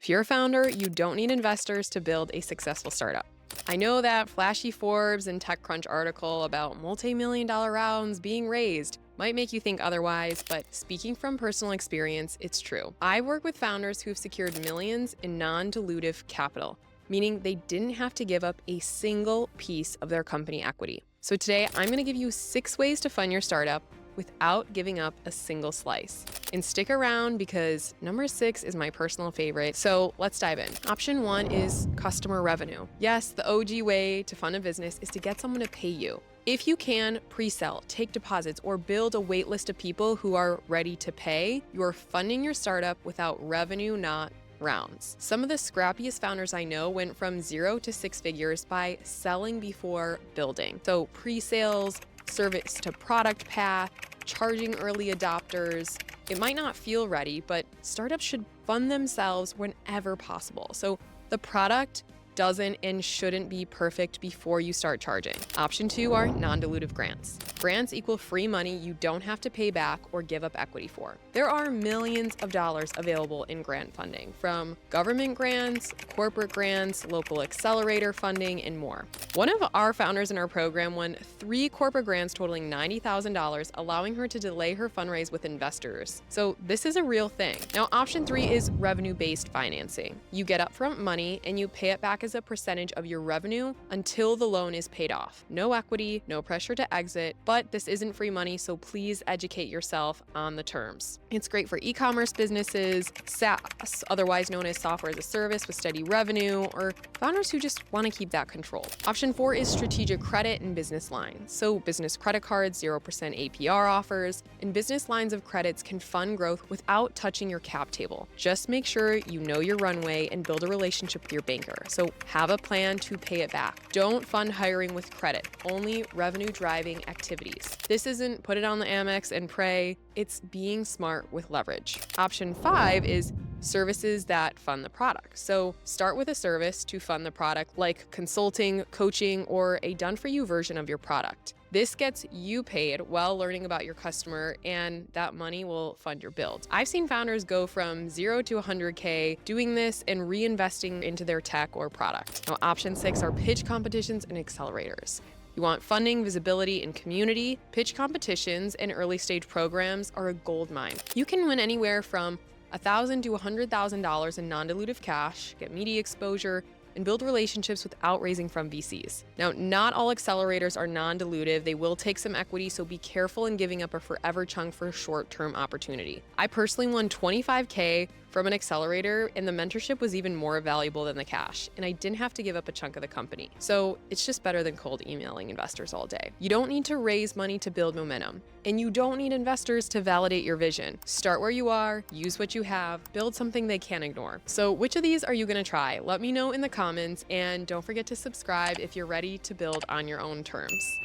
If you're a founder, you don't need investors to build a successful startup. I know that flashy Forbes and TechCrunch article about multi-million-dollar rounds being raised might make you think otherwise, but speaking from personal experience, it's true. I work with founders who've secured millions in non-dilutive capital, meaning they didn't have to give up a single piece of their company equity. So today, I'm going to give you 6 ways to fund your startup without giving up a single slice. And stick around because number 6 is my personal favorite. So let's dive in. Option 1 is customer revenue. Yes, the OG way to fund a business is to get someone to pay you. If you can pre-sell, take deposits, or build a wait list of people who are ready to pay, you're funding your startup without revenue, not rounds. Some of the scrappiest founders I know went from 0 to 6 figures by selling before building. So pre-sales, service to product path, charging early adopters. It might not feel ready, but startups should fund themselves whenever possible. So the product doesn't and shouldn't be perfect before you start charging. Option 2 are non-dilutive grants. Grants equal free money you don't have to pay back or give up equity for. There are millions of dollars available in grant funding, from government grants, corporate grants, local accelerator funding, and more. One of our founders in our program won 3 corporate grants totaling $90,000, allowing her to delay her fundraise with investors. So this is a real thing. Now, option 3 is revenue-based financing. You get upfront money and you pay it back as a percentage of your revenue until the loan is paid off. No equity, no pressure to exit, but this isn't free money, so please educate yourself on the terms. It's great for e-commerce businesses, SaaS, otherwise known as software as a service with steady revenue, or founders who just want to keep that control. Option 4 is strategic credit and business lines. So business credit cards, 0% APR offers, and business lines of credits can fund growth without touching your cap table. Just make sure you know your runway and build a relationship with your banker. So have a plan to pay it back. Don't fund hiring with credit, only revenue-driving activities. This isn't put it on the Amex and pray, it's being smart with leverage. Option 5 is services that fund the product. So start with a service to fund the product, like consulting, coaching, or a done-for-you version of your product. This gets you paid while learning about your customer, and that money will fund your build. I've seen founders go from 0 to 100K doing this and reinvesting into their tech or product. Now, option 6 are pitch competitions and accelerators. You want funding, visibility, and community? Pitch competitions and early stage programs are a gold mine. You can win anywhere from $1,000 to $100,000 in non-dilutive cash, get media exposure, and build relationships without raising from VCs. Now, not all accelerators are non-dilutive. They will take some equity, so be careful in giving up a forever chunk for a short-term opportunity. I personally won $25K from an accelerator, and the mentorship was even more valuable than the cash, and I didn't have to give up a chunk of the company. So it's just better than cold emailing investors all day. You don't need to raise money to build momentum, and you don't need investors to validate your vision. Start where you are, use what you have, build something they can't ignore. So which of these are you gonna try? Let me know in the comments, and don't forget to subscribe if you're ready to build on your own terms.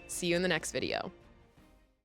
See you in the next video.